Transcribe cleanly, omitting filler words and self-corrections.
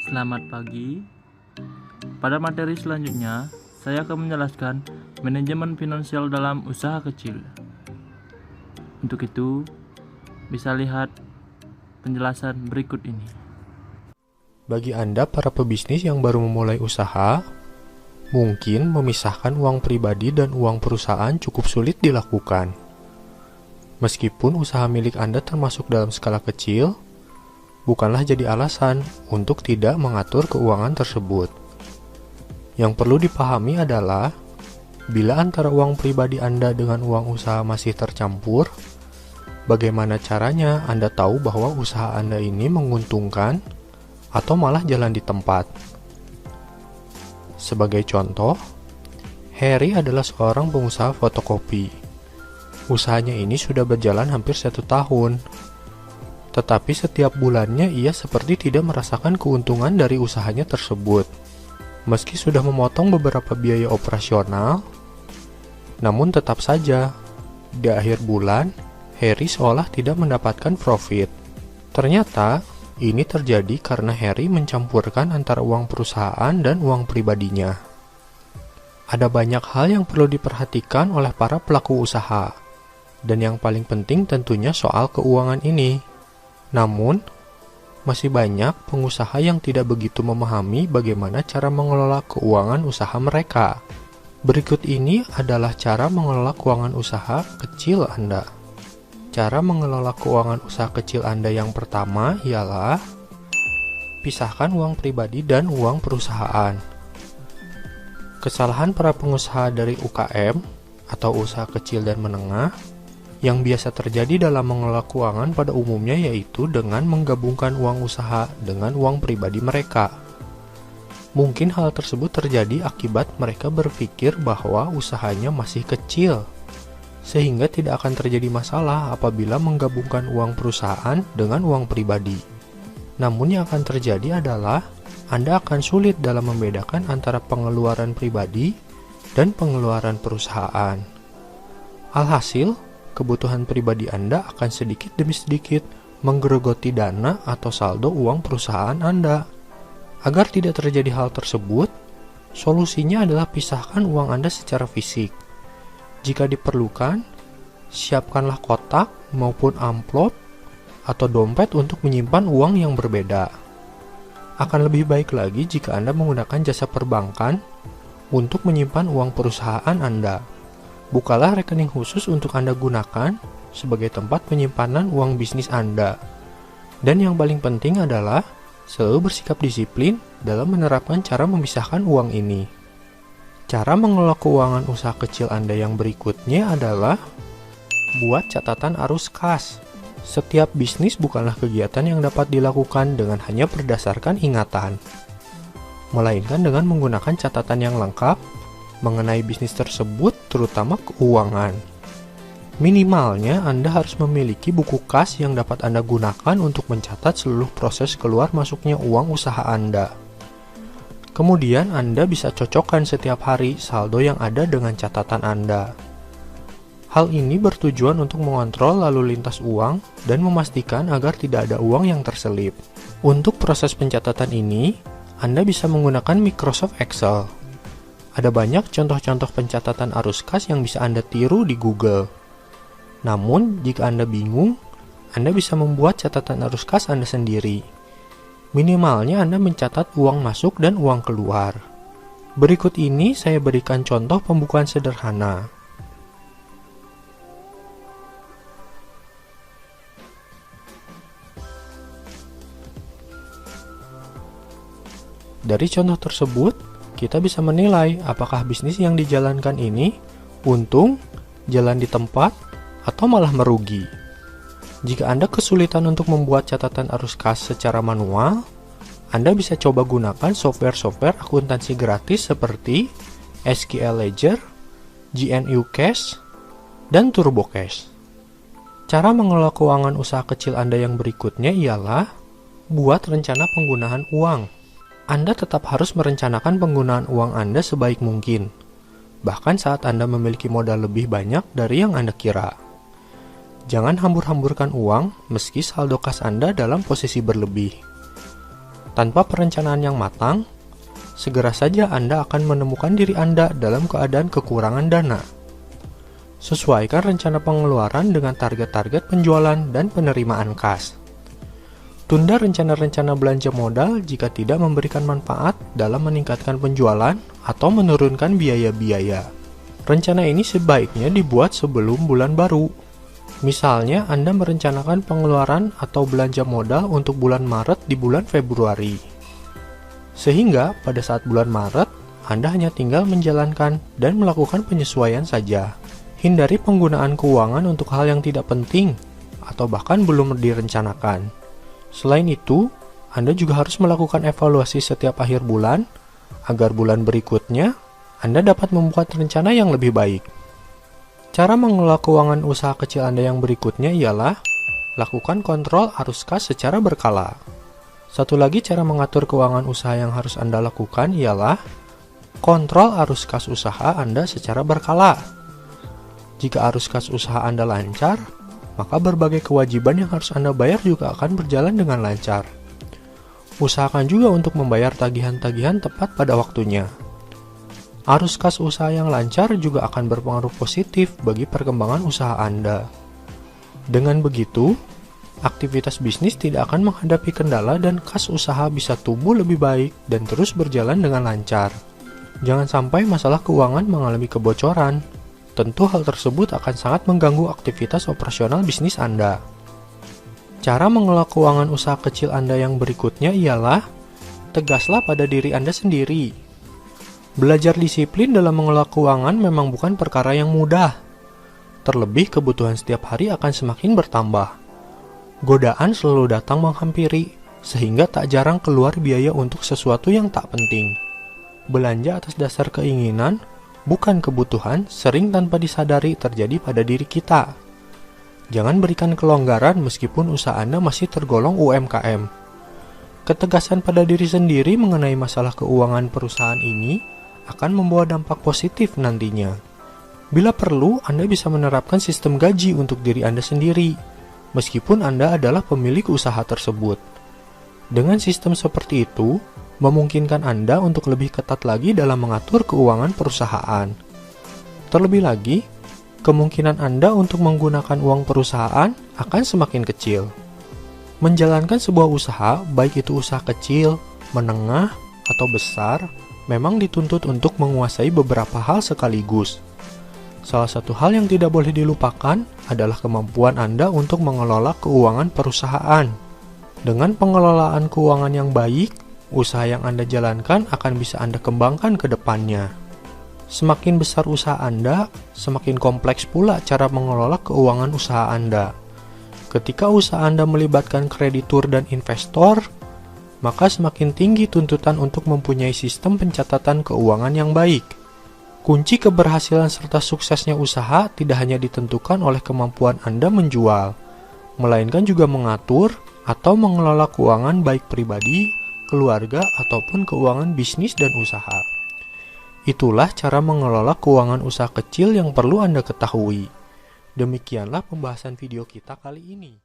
Selamat pagi. Pada materi selanjutnya, saya akan menjelaskan manajemen finansial dalam usaha kecil. Untuk itu, bisa lihat penjelasan berikut ini. Bagi Anda para pebisnis yang baru memulai usaha, mungkin memisahkan uang pribadi dan uang perusahaan cukup sulit dilakukan. Meskipun usaha milik Anda termasuk dalam skala kecil, bukanlah jadi alasan untuk tidak mengatur keuangan tersebut. Yang perlu dipahami adalah, bila antara uang pribadi Anda dengan uang usaha masih tercampur, bagaimana caranya Anda tahu bahwa usaha Anda ini menguntungkan atau malah jalan di tempat? Sebagai contoh, Harry adalah seorang pengusaha fotokopi. Usahanya ini sudah berjalan hampir 1 tahun. Tetapi setiap bulannya ia seperti tidak merasakan keuntungan dari usahanya tersebut. Meski sudah memotong beberapa biaya operasional, namun tetap saja, di akhir bulan, Harry seolah tidak mendapatkan profit. Ternyata, ini terjadi karena Harry mencampurkan antara uang perusahaan dan uang pribadinya. Ada banyak hal yang perlu diperhatikan oleh para pelaku usaha, dan yang paling penting tentunya soal keuangan ini. Namun, masih banyak pengusaha yang tidak begitu memahami bagaimana cara mengelola keuangan usaha mereka. Berikut ini adalah cara mengelola keuangan usaha kecil Anda. Cara mengelola keuangan usaha kecil Anda yang pertama ialah pisahkan uang pribadi dan uang perusahaan. Kesalahan para pengusaha dari UKM atau usaha kecil dan menengah yang biasa terjadi dalam mengelola keuangan pada umumnya yaitu dengan menggabungkan uang usaha dengan uang pribadi mereka. Mungkin hal tersebut terjadi akibat mereka berpikir bahwa usahanya masih kecil, sehingga tidak akan terjadi masalah apabila menggabungkan uang perusahaan dengan uang pribadi. Namun yang akan terjadi adalah Anda akan sulit dalam membedakan antara pengeluaran pribadi dan pengeluaran perusahaan. Alhasil, kebutuhan pribadi Anda akan sedikit demi sedikit menggerogoti dana atau saldo uang perusahaan Anda. Agar tidak terjadi hal tersebut, solusinya adalah pisahkan uang Anda secara fisik. Jika diperlukan, siapkanlah kotak maupun amplop atau dompet untuk menyimpan uang yang berbeda. Akan lebih baik lagi jika Anda menggunakan jasa perbankan untuk menyimpan uang perusahaan Anda. Bukalah rekening khusus untuk Anda gunakan sebagai tempat penyimpanan uang bisnis Anda. Dan yang paling penting adalah selalu bersikap disiplin dalam menerapkan cara memisahkan uang ini. Cara mengelola keuangan usaha kecil Anda yang berikutnya adalah buat catatan arus kas. Setiap bisnis bukanlah kegiatan yang dapat dilakukan dengan hanya berdasarkan ingatan, melainkan dengan menggunakan catatan yang lengkap mengenai bisnis tersebut, terutama keuangan. Minimalnya, Anda harus memiliki buku kas yang dapat Anda gunakan untuk mencatat seluruh proses keluar masuknya uang usaha Anda. Kemudian, Anda bisa cocokkan setiap hari saldo yang ada dengan catatan Anda. Hal ini bertujuan untuk mengontrol lalu lintas uang dan memastikan agar tidak ada uang yang terselip. Untuk proses pencatatan ini, Anda bisa menggunakan Microsoft Excel. Ada banyak contoh-contoh pencatatan arus kas yang bisa Anda tiru di Google. Namun, jika Anda bingung, Anda bisa membuat catatan arus kas Anda sendiri. Minimalnya Anda mencatat uang masuk dan uang keluar. Berikut ini saya berikan contoh pembukuan sederhana. Dari contoh tersebut, kita bisa menilai apakah bisnis yang dijalankan ini untung, jalan di tempat, atau malah merugi. Jika Anda kesulitan untuk membuat catatan arus kas secara manual, Anda bisa coba gunakan software-software akuntansi gratis seperti SQL Ledger, GNU Cash, dan TurboCash. Cara mengelola keuangan usaha kecil Anda yang berikutnya ialah buat rencana penggunaan uang. Anda tetap harus merencanakan penggunaan uang Anda sebaik mungkin, bahkan saat Anda memiliki modal lebih banyak dari yang Anda kira. Jangan hambur-hamburkan uang meski saldo kas Anda dalam posisi berlebih. Tanpa perencanaan yang matang, segera saja Anda akan menemukan diri Anda dalam keadaan kekurangan dana. Sesuaikan rencana pengeluaran dengan target-target penjualan dan penerimaan kas. Tunda rencana-rencana belanja modal jika tidak memberikan manfaat dalam meningkatkan penjualan atau menurunkan biaya-biaya. Rencana ini sebaiknya dibuat sebelum bulan baru. Misalnya, Anda merencanakan pengeluaran atau belanja modal untuk bulan Maret di bulan Februari. Sehingga pada saat bulan Maret, Anda hanya tinggal menjalankan dan melakukan penyesuaian saja. Hindari penggunaan keuangan untuk hal yang tidak penting atau bahkan belum direncanakan. Selain itu, Anda juga harus melakukan evaluasi setiap akhir bulan agar bulan berikutnya Anda dapat membuat rencana yang lebih baik. Cara mengelola keuangan usaha kecil Anda yang berikutnya ialah lakukan kontrol arus kas secara berkala. Satu lagi cara mengatur keuangan usaha yang harus Anda lakukan ialah kontrol arus kas usaha Anda secara berkala. Jika arus kas usaha Anda lancar, maka berbagai kewajiban yang harus Anda bayar juga akan berjalan dengan lancar. Usahakan juga untuk membayar tagihan-tagihan tepat pada waktunya. Arus kas usaha yang lancar juga akan berpengaruh positif bagi perkembangan usaha Anda. Dengan begitu, aktivitas bisnis tidak akan menghadapi kendala dan kas usaha bisa tumbuh lebih baik dan terus berjalan dengan lancar. Jangan sampai masalah keuangan mengalami kebocoran. Tentu hal tersebut akan sangat mengganggu aktivitas operasional bisnis Anda. Cara mengelola keuangan usaha kecil Anda yang berikutnya ialah tegaslah pada diri Anda sendiri. Belajar disiplin dalam mengelola keuangan memang bukan perkara yang mudah. Terlebih kebutuhan setiap hari akan semakin bertambah. Godaan selalu datang menghampiri, sehingga tak jarang keluar biaya untuk sesuatu yang tak penting. Belanja atas dasar keinginan, bukan kebutuhan, sering tanpa disadari terjadi pada diri kita. Jangan berikan kelonggaran meskipun usaha Anda masih tergolong UMKM. Ketegasan pada diri sendiri mengenai masalah keuangan perusahaan ini akan membawa dampak positif nantinya. Bila perlu, Anda bisa menerapkan sistem gaji untuk diri Anda sendiri, meskipun Anda adalah pemilik usaha tersebut. Dengan sistem seperti itu, memungkinkan Anda untuk lebih ketat lagi dalam mengatur keuangan perusahaan. Terlebih lagi, kemungkinan Anda untuk menggunakan uang perusahaan akan semakin kecil. Menjalankan sebuah usaha, baik itu usaha kecil, menengah, atau besar, memang dituntut untuk menguasai beberapa hal sekaligus. Salah satu hal yang tidak boleh dilupakan adalah kemampuan Anda untuk mengelola keuangan perusahaan. Dengan pengelolaan keuangan yang baik, usaha yang Anda jalankan akan bisa Anda kembangkan ke depannya. Semakin besar usaha Anda, semakin kompleks pula cara mengelola keuangan usaha Anda. Ketika usaha Anda melibatkan kreditur dan investor, maka semakin tinggi tuntutan untuk mempunyai sistem pencatatan keuangan yang baik. Kunci keberhasilan serta suksesnya usaha tidak hanya ditentukan oleh kemampuan Anda menjual, melainkan juga mengatur atau mengelola keuangan baik pribadi, keluarga, ataupun keuangan bisnis dan usaha. Itulah cara mengelola keuangan usaha kecil yang perlu Anda ketahui. Demikianlah pembahasan video kita kali ini.